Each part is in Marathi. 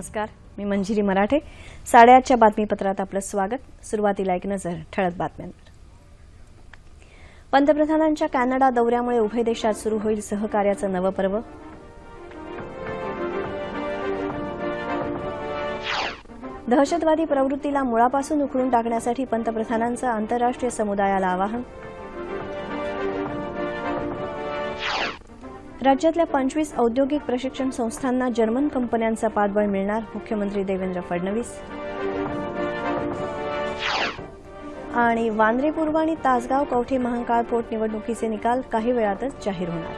नमस्कार, मी मंजिरी मराठे. 8:30च्या बातमीपत्रात आपलं स्वागत. सुरुवातीला एक नजर ठळक बातम्यांवर. पंतप्रधानांच्या कॅनडा दौऱ्यामुळे उभय देशात सुरू होईल सहकार्याचं नवं पर्व. दहशतवादी प्रवृत्तीला मुळापासून उखडून टाकण्यासाठी पंतप्रधानांचं आंतरराष्ट्रीय समुदायाला आवाहन. राज्यातल्या 25 औद्योगिक प्रशिक्षण संस्थांना जर्मन कंपन्यांचा पाठबळ मिळणार, मुख्यमंत्री देवेंद्र फडणवीस. आणि वांद्रे पूर्व आणि तासगाव कवठे महांकाळ पोटनिवडणुकीचे निकाल काही वेळातच जाहीर होणार.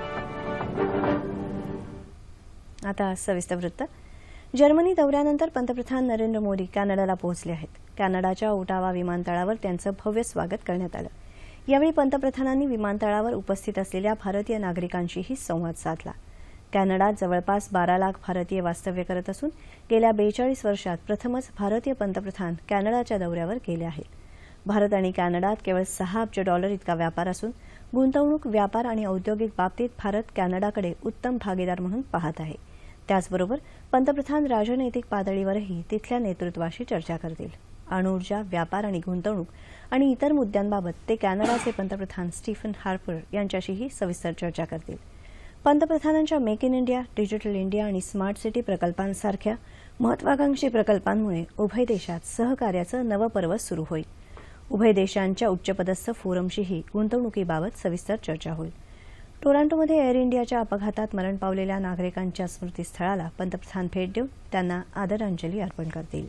आता सविस्तर वृत्त. जर्मनी दौऱ्यानंतर पंतप्रधान नरेंद्र मोदी कॅनडाला पोहोचले आहेत. कॅनडाच्या ओटावा विमानतळावर त्यांचं भव्य स्वागत करण्यात आलं. यावेळी पंतप्रधानांनी विमानतळावर उपस्थित असलेल्या भारतीय नागरिकांशीही संवाद साधला. कॅनडात जवळपास 12 लाख भारतीय वास्तव्य करत असून गेल्या 42 वर्षात प्रथमच भारतीय पंतप्रधान कॅनडाच्या दौऱ्यावर गेले आहेत. भारत आणि कॅनडात केवळ $6 अब्ज इतका व्यापार असून गुंतवणूक, व्यापार आणि औद्योगिक बाबतीत भारत कॅनडाकडे उत्तम भागीदार म्हणून पाहत आहे. त्याचबरोबर पंतप्रधान राजनैतिक पातळीवरही तिथल्या नेतृत्वाशी चर्चा करतील. अणुऊर्जा, व्यापार आणि गुंतवणूक आणि इतर मुद्द्यांबाबत ते कॅनडाचे पंतप्रधान स्टीफन हार्पर यांच्याशीही सविस्तर चर्चा करतील. पंतप्रधानांच्या make in India, digital India आणि स्मार्ट सिटी प्रकल्पांसारख्या महत्वाकांक्षी प्रकल्पांमुळे उभय देशात सहकार्याचं नवं पर्व सुरू होईल. उभय देशांच्या उच्चपदस्थ फोरमशीही गुंतवणुकीबाबत सविस्तर चर्चा होईल. टोरंटोमध्ये एअर इंडियाच्या अपघातात मरण पावलेल्या नागरिकांच्या स्मृतीस्थळाला पंतप्रधान भेट देऊन त्यांना आदरांजली अर्पण करतील.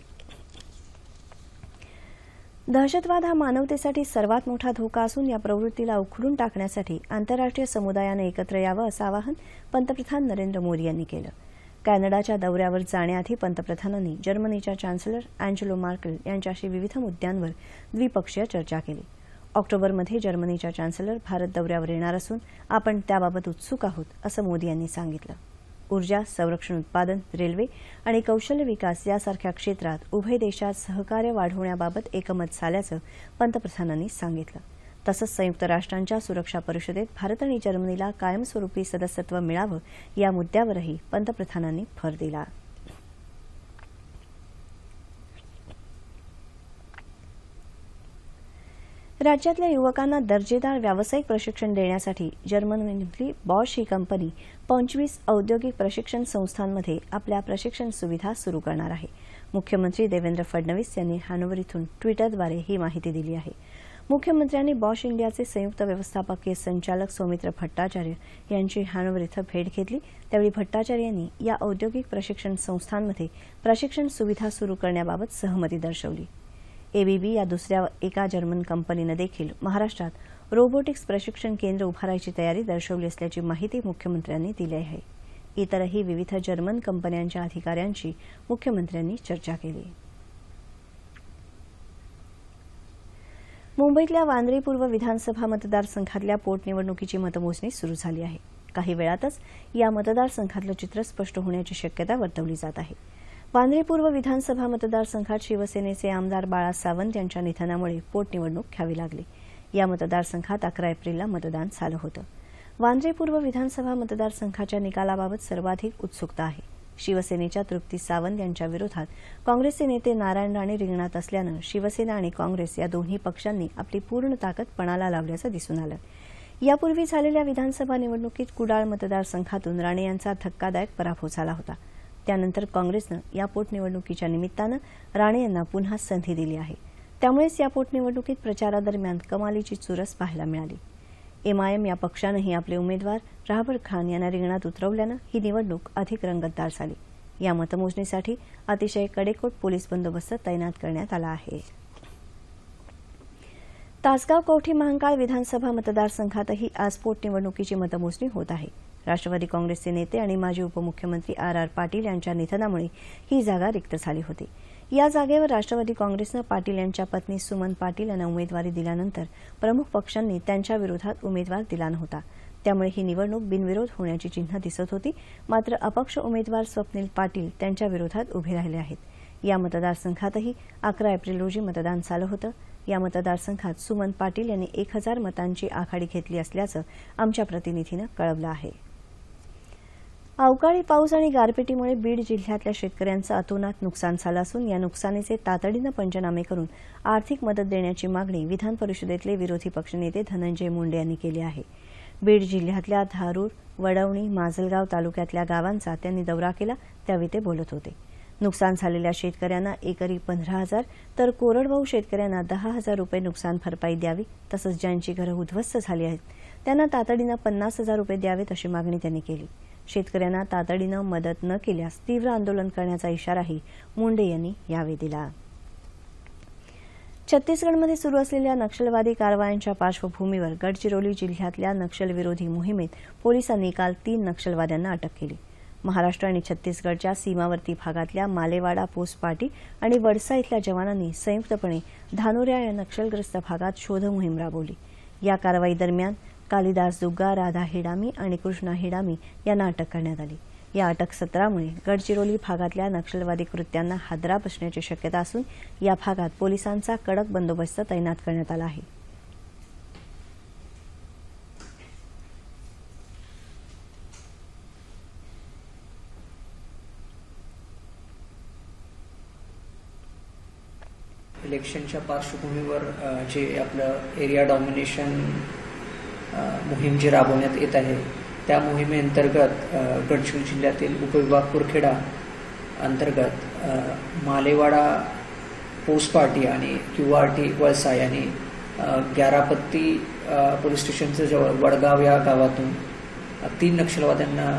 दहशतवाद हा मानवतेसाठी सर्वात मोठा धोका असून या प्रवृत्तीला उखडून टाकण्यासाठी आंतरराष्ट्रीय समुदायानं एकत्र यावं असं आवाहन पंतप्रधान नरेंद्र मोदी यांनी केलं. कॅनडाच्या दौऱ्यावर जाण्याआधी पंतप्रधानांनी जर्मनीच्या चान्सलर अँजेला मर्केल यांच्याशी विविध मुद्द्यांवर द्विपक्षीय चर्चा केली. ऑक्टोबरमध्ये जर्मनीच्या चान्सलर भारत दौऱ्यावर येणार असून आपण त्याबाबत उत्सुक आहोत, असं मोदी यांनी सांगितलं. ऊर्जा, संरक्षण उत्पादन, रेल्वे आणि कौशल्य विकास यासारख्या क्षेत्रात उभय देशात सहकार्य वाढवण्याबाबत एकमत झाल्याचं पंतप्रधानांनी सांगितलं. तसंच संयुक्त राष्ट्रांच्या सुरक्षा परिषदेत भारत आणि जर्मनीला कायमस्वरूपी सदस्यत्व मिळावं या मुद्द्यावरही पंतप्रधानांनी भर दिला. राज्यातल्या युवकांना दर्जेदार व्यावसायिक प्रशिक्षण देण्यासाठी जर्मनीतली बॉश ही कंपनी 25 औद्योगिक प्रशिक्षण संस्थांमध्ये आपल्या प्रशिक्षण सुविधा सुरू करणार आहे. मुख्यमंत्री देवेंद्र फडणवीस यांनी हॅनोव्हर इथून ट्विटरद्वारे ही माहिती दिली आहे. मुख्यमंत्र्यांनी बॉश इंडियाचे संयुक्त व्यवस्थापकीय संचालक सौमित्र भट्टाचार्य यांची हॅनोव्हर इथं भेट घेतली. त्यावेळी भट्टाचार्य यांनी या औद्योगिक प्रशिक्षण संस्थांमध्ये प्रशिक्षण सुविधा सुरू करण्याबाबत सहमती दर्शवली. एबीबी या दुसऱ्या एका जर्मन कंपनीनं देखील महाराष्ट्रात रोबोटिक्स प्रशिक्षण केंद्र उभारायची तयारी दर्शवली असल्याची माहिती मुख्यमंत्र्यांनी दिली आहे. इतरही विविध जर्मन कंपन्यांच्या अधिकाऱ्यांशी मुख्यमंत्र्यांनी चर्चा केली. मुंबईतल्या वांद्रे पूर्व विधानसभा मतदारसंघातल्या पोटनिवडणुकीची मतमोजणी सुरू झाली आहे. काही वेळातच या मतदारसंघातलं चित्र स्पष्ट होण्याची शक्यता वर्तवली जात आहे. वांद्रे पूर्व विधानसभा मतदारसंघात शिवसेनेचे आमदार बाळा सावंत यांच्या निधनामुळे पोटनिवडणूक घ्यावी लागली. या मतदारसंघात 11 एप्रिलला मतदान झालं होतं. वांद्रे पूर्व विधानसभा मतदारसंघाच्या निकालाबाबत सर्वाधिक उत्सुकता आहे. शिवसेनेच्या तृप्ती सावंत यांच्या विरोधात काँग्रेसचे नेते नारायण राणे रिंगणात असल्यानं शिवसेना आणि काँग्रेस या दोन्ही पक्षांनी आपली पूर्ण ताकद पणाला लावल्याचं दिसून आलं. यापूर्वी झालेल्या विधानसभा निवडणुकीत कुडाळ मतदारसंघातून राणे यांचा धक्कादायक पराभव झाला होता. त्यानंतर काँग्रेसनं या पोटनिवडणुकीच्या निमित्तानं राणे यांना पुन्हा संधी दिली आहे. त्यामुळेच या पोटनिवडणुकीत प्रचारादरम्यान कमालीची चुरस पाहायला मिळाली. एमआयएम या पक्षानंही आपले उमेदवार राहबर खान यांना रिंगणात उतरवल्यानं ही निवडणूक अधिक रंगतदार झाली. या मतमोजणीसाठी अतिशय कडेकोट पोलीस बंदोबस्त तैनात करण्यात आला आहे. तासगाव कवठे महांकाळ विधानसभा मतदारसंघातही आज पोटनिवडणुकीची मतमोजणी होत आहे. राष्ट्रवादी काँग्रेसचे नेते आणि माजी उपमुख्यमंत्री आर पाटील यांच्या निधनामुळे ही जागा रिक्त झाली होती. या जागेवर राष्ट्रवादी काँग्रेसनं पाटील यांच्या पत्नी सुमन पाटील यांना उमेदवारी दिल्यानंतर प्रमुख पक्षांनी त्यांच्या विरोधात उमेदवार दिला नव्हता. त्यामुळे ही निवडणूक बिनविरोध होण्याची चिन्ह दिसत होती. मात्र अपक्ष उमेदवार स्वप्नील पाटील त्यांच्या विरोधात उभे राहिले आहेत. या मतदारसंघातही 11 एप्रिल रोजी मतदान झालं होतं. या मतदारसंघात सुमन पाटील यांनी 1000 मतांची आघाडी घेतली असल्याचं आमच्या प्रतिनिधीनं कळवलं आहे. अवकाळी पाऊस आणि गारपिटीमुळे बीड जिल्ह्यातल्या शेतकऱ्यांचं अतोनात नुकसान झालं असून या नुकसानीचे तातडीनं पंचनामे करून आर्थिक मदत देण्याची मागणी विधान परिषदेतले विरोधी पक्षनेते धनंजय मुंडे यांनी केली आहे. बीड जिल्ह्यातल्या धारूर, वडवणी, माजलगाव तालुक्यातल्या गावांचा त्यांनी दौरा केला, त्यावेळी ते बोलत होते. नुकसान झालेल्या शेतकऱ्यांना एकरी 15,000 तर कोरडवाहू शेतकऱ्यांना 10,000 रुपये नुकसान भरपाई द्यावी, तसंच ज्यांची घरं उद्ध्वस्त झाली आहेत त्यांना तातडीनं 50,000 रुपये द्यावेत अशी मागणी त्यांनी केली. शेतकऱ्यांना तातडीनं मदत न केल्यास तीव्र आंदोलन करण्याचा इशाराही मुंडे यांनी यावेळी दिला. छत्तीसगडमध्ये सुरू असलेल्या नक्षलवादी कारवायांच्या पार्श्वभूमीवर गडचिरोली जिल्ह्यातल्या नक्षलविरोधी मोहिमेत पोलिसांनी काल 3 नक्षलवाद्यांना अटक केली. महाराष्ट्र आणि छत्तीसगडच्या सीमावर्ती भागातल्या मालेवाडा पोस्टपाटी आणि वडसा इथल्या जवानांनी संयुक्तपणे धानोऱ्या या नक्षलग्रस्त भागात शोध मोहीम राबवली. या कारवाई दरम्यान कालिदास दुग्गा, राधा हिडामी आणि कृष्णा हिडामी यांना अटक करण्यात आली. या अटक सत्रामुळे गडचिरोली भागातल्या नक्षलवादी कृत्यांना हादरा बसण्याची शक्यता असून या भागात पोलिसांचा कडक बंदोबस्त तैनात करण्यात आला आहे. इलेक्शनच्या पार्श्वभूमीवर जे आपलं एरिया डॉमिनेशन मोहीम जी राबवण्यात येत आहे त्या मोहिमेअंतर्गत गडचिरोली जिल्ह्यातील उपविभाग कुरखेडा अंतर्गत मालेवाडा पोस्टपाटी आणि QRT वळसा यांनी ग्यारापत्ती पोलीस स्टेशनच्या जवळ वडगाव या गावातून 3 नक्षलवाद्यांना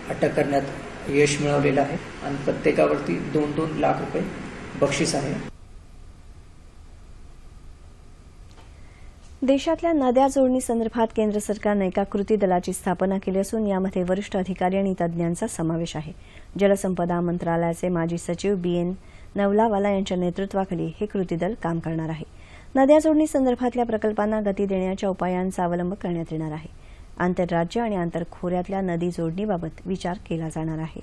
अटक करण्यात यश मिळवलेलं आहे आणि प्रत्येकावरती 2-2 लाख रुपये बक्षीस आहे. देशातल्या नद्या जोडणी संदर्भात केंद्र सरकारनं एका कृती दलाची स्थापना केली असून यामध्ये वरिष्ठ अधिकारी आणि तज्ज्ञांचा समावेश आहे. जलसंपदा मंत्रालयाचे माजी सचिव BN नवलावाला यांच्या नेतृत्वाखाली हे कृती दल काम करणार आहे. नद्या जोडणी संदर्भातल्या प्रकल्पांना गती देण्याच्या उपायांचा अवलंब करण्यात येणार आहे. आंतरराज्य आणि आंतरखोऱ्यातल्या नदी जोडणीबाबत विचार केला जाणार आहे.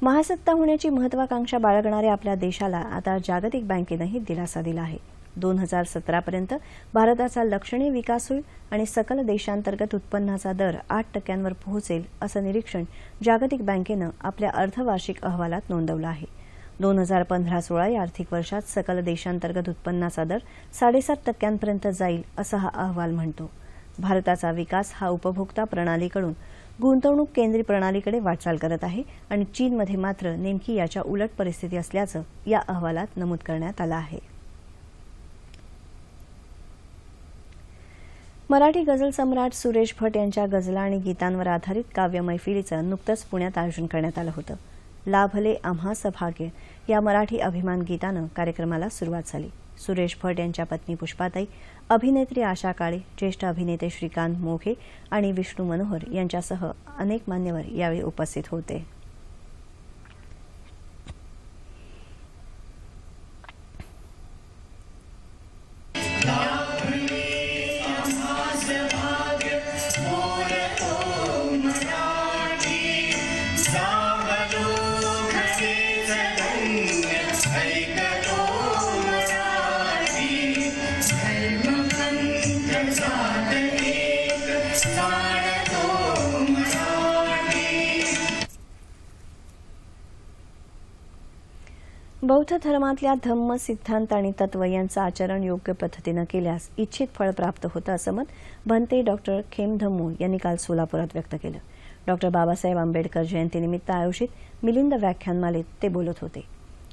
महासत्ता होण्याची महत्वाकांक्षा बाळगणाऱ्या आपल्या देशाला आता जागतिक बँकेनंही दिलासा दिला आहे. 2017 पर्यंत भारताचा लक्षणीय विकास होईल आणि सकल देशांतर्गत उत्पन्नाचा दर 8% पोहोचेल असं निरीक्षण जागतिक बँकेनं आपल्या अर्धवार्षिक अहवालात नोंदवलं आहे. 2015-16 या आर्थिक वर्षात सकल देशांतर्गत उत्पन्नाचा दर 7.5% जाईल असं हा अहवाल म्हणतो. भारताचा विकास हा उपभोक्ता प्रणालीकडून गुंतवणूक केंद्री प्रणालीकडे वाटचाल करत आहे आणि चीनमध्ये मात्र नेमकी याच्या उलट परिस्थिती असल्याचं या अहवालात नमूद करण्यात आलं आहे. मराठी गझल सम्राट सुरेश भट यांच्या गझला आणि गीतांवर आधारित काव्य मैफिलीचं नुकतंच पुण्यात आयोजन करण्यात आलं होतं. लाभले आम्हास भाग्य या मराठी अभिमान गीतानं कार्यक्रमाला सुरुवात झाली. सुरेश भट यांच्या पत्नी पुष्पाताई, अभिनेत्री आशा काळे, ज्येष्ठ अभिनेते श्रीकांत मोघे आणि विष्णू मनोहर यांच्यासह अनेक मान्यवर यावेळी उपस्थित होते. बौद्ध धर्मातल्या धम्म, सिद्धांत आणि तत्व यांचं आचरण योग्य पद्धतीनं केल्यास इच्छित फळ प्राप्त होतं असं मत भंते डॉक्टर खेमधम्मो यांनी काल सोलापुरात व्यक्त केलं. डॉक्टर बाबासाहेब आंबेडकर जयंतीनिमित्त आयोजित मिलिंद व्याख्यानमालेत ते बोलत होते.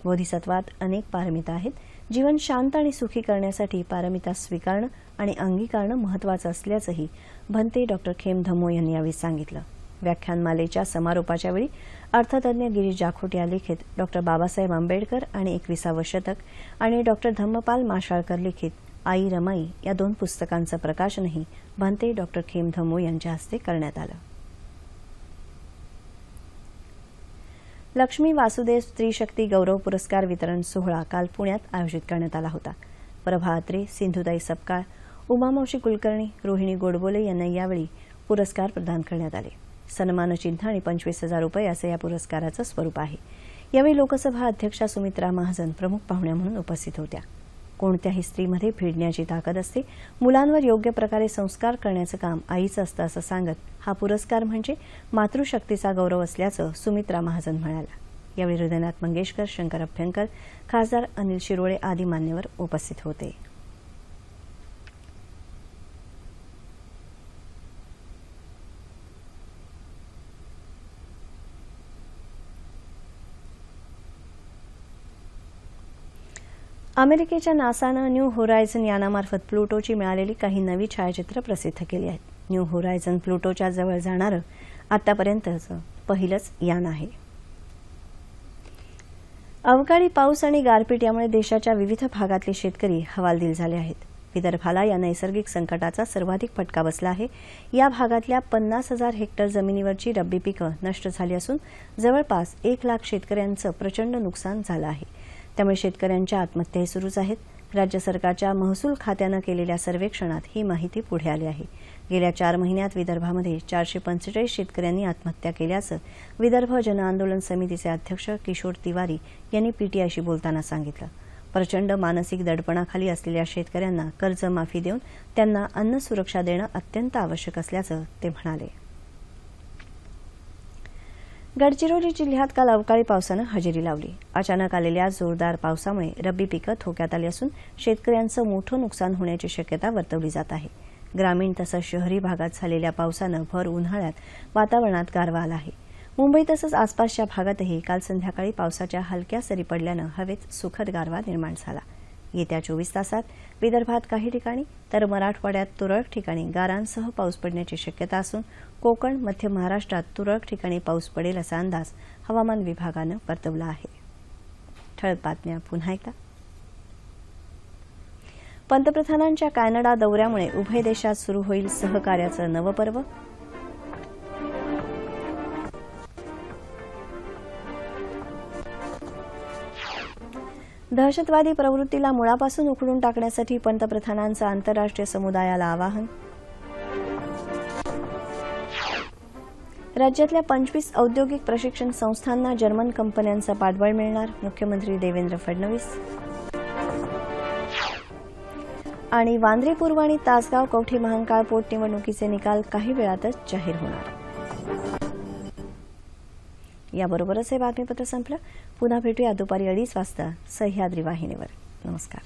बोधिसत्वात अनेक पारमिता आहेत. जीवन शांत आणि सुखी करण्यासाठी पारमिता स्वीकारणं आणि अंगीकारणं महत्वाचं असल्याचंही भंते डॉक्टर खेमधम्मो यांनी यावेळी सांगितलं. व्याख्यानमालेच्या समारोपाच्या वेळी अर्थतज्ञ गिरीश जाखोटिया लिखित डॉक्टर बाबासाहेब आंबेडकर आणि 21वे शतक आणि डॉक्टर धम्मपाल माशाळकर लिखित आई रमाई या 2 पुस्तकांचं प्रकाशनही भंते डॉक्टर खेमधम्मो यांच्या हस्ते करण्यात आलं. लक्ष्मी वासुदेव स्त्री शक्ती गौरव पुरस्कार वितरण सोहळा काल पुण्यात आयोजित करण्यात आला होता. प्रभा अत्रे, सिंधुताई सपकाळ, उमामावशी कुलकर्णी, रोहिणी गोडबोले यांना यावेळी पुरस्कार प्रदान करण्यात आले. सन्मानचिन्ह आणि 25,000 रुपये असं या पुरस्काराचं स्वरूप आहे. यावेळी लोकसभा अध्यक्षा सुमित्रा महाजन प्रमुख पाहुण्या म्हणून उपस्थित होत्या. कोणत्याही स्त्रीमध्ये भिडण्याची ताकद असते. मुलांवर योग्य प्रकारे संस्कार करण्याचं काम आईचं असतं असं सांगत हा पुरस्कार म्हणजे मातृशक्तीचा गौरव असल्याचं सुमित्रा महाजन म्हणाल्या. यावेळी हृदयनाथ मंगेशकर, शंकर अभ्यंकर, खासदार अनिल शिरोळे आदी मान्यवर उपस्थित होते. अमेरिकेच्या नासानं न्यू होरायझन यानामार्फत प्लुटोची मिळालेली काही नवी छायाचित्र प्रसिद्ध केली आहेत. न्यू होरायझन प्लुटोच्या जवळ जाणारं आतापर्यंतचं पहिलंच यान आहे. अवकाळी पाऊस आणि गारपीट यामुळे देशाच्या विविध भागातले शेतकरी हवालदिल झाले आहेत. विदर्भाला या नैसर्गिक संकटाचा सर्वाधिक फटका बसला आहे. या भागातल्या 50,000 हेक्टर जमिनीवरची रब्बी पिकं नष्ट झाली असून जवळपास 1,00,000 शेतकऱ्यांचं प्रचंड नुकसान झालं आहे. त्यामुळे शेतकऱ्यांच्या आत्महत्याही सुरूच आहेत. राज्य सरकारच्या महसूल खात्यानं केलेल्या सर्वेक्षणात ही माहिती पुढे आली आहे. गेल्या 4 महिन्यात विदर्भामध्ये 445 शेतकऱ्यांनी आत्महत्या केल्याचं विदर्भ जनआंदोलन समितीचे अध्यक्ष किशोर तिवारी यांनी पीटीआयशी बोलताना सांगितलं. प्रचंड मानसिक दडपणाखाली असलेल्या शेतकऱ्यांना कर्जमाफी देऊन त्यांना अन्न सुरक्षा देणं अत्यंत आवश्यक असल्याचं ते म्हणाले. गडचिरोली जिल्ह्यात काल अवकाळी पावसानं हजेरी लावली. अचानक आलेल्या जोरदार पावसामुळे रब्बी पिकं धोक्यात आली असून शेतकऱ्यांचं मोठं नुकसान होण्याची शक्यता वर्तवली जात आहे. ग्रामीण तसंच शहरी भागात झालेल्या पावसानं भर उन्हाळ्यात वातावरणात गारवा आला आहे. मुंबई तसंच आसपासच्या भागातही काल संध्याकाळी पावसाच्या हलक्या सरी पडल्यानं हवेत सुखद गारवा निर्माण झाला. येत्या 24 तासात विदर्भात काही ठिकाणी तर मराठवाड्यात तुरळक ठिकाणी गारांसह पाऊस पडण्याची शक्यता असून कोकण, मध्य महाराष्ट्रात तुरळक ठिकाणी पाऊस पडेल असा अंदाज हवामान विभागानं वर्तवला आहे. ठळक बातम्या पुन्हा एकदा. पंतप्रधानांच्या कॅनडा दौऱ्यामुळे उभय देशात सुरू होईल सहकार्याचं नवं पर्व. दहशतवादी प्रवृत्तीला मुळापासून उखडून टाकण्यासाठी पंतप्रधानांचं आंतरराष्ट्रीय समुदायाला आवाहन. राज्यातल्या 25 औद्योगिक प्रशिक्षण संस्थांना जर्मन कंपन्यांचं पाठबळ मिळणार, मुख्यमंत्री देवेंद्र फडणवीस. आणि वांद्रे पूर्व आणि तासगाव कवठे महांकाळ पोटनिवडणुकीचे निकाल काही वेळातच जाहीर होणार. याबरोबरच हे बातमीपत्र संपलं. पुन्हा भेटूया दुपारी 2:30 वाजता सह्याद्री वाहिनीवर. नमस्कार.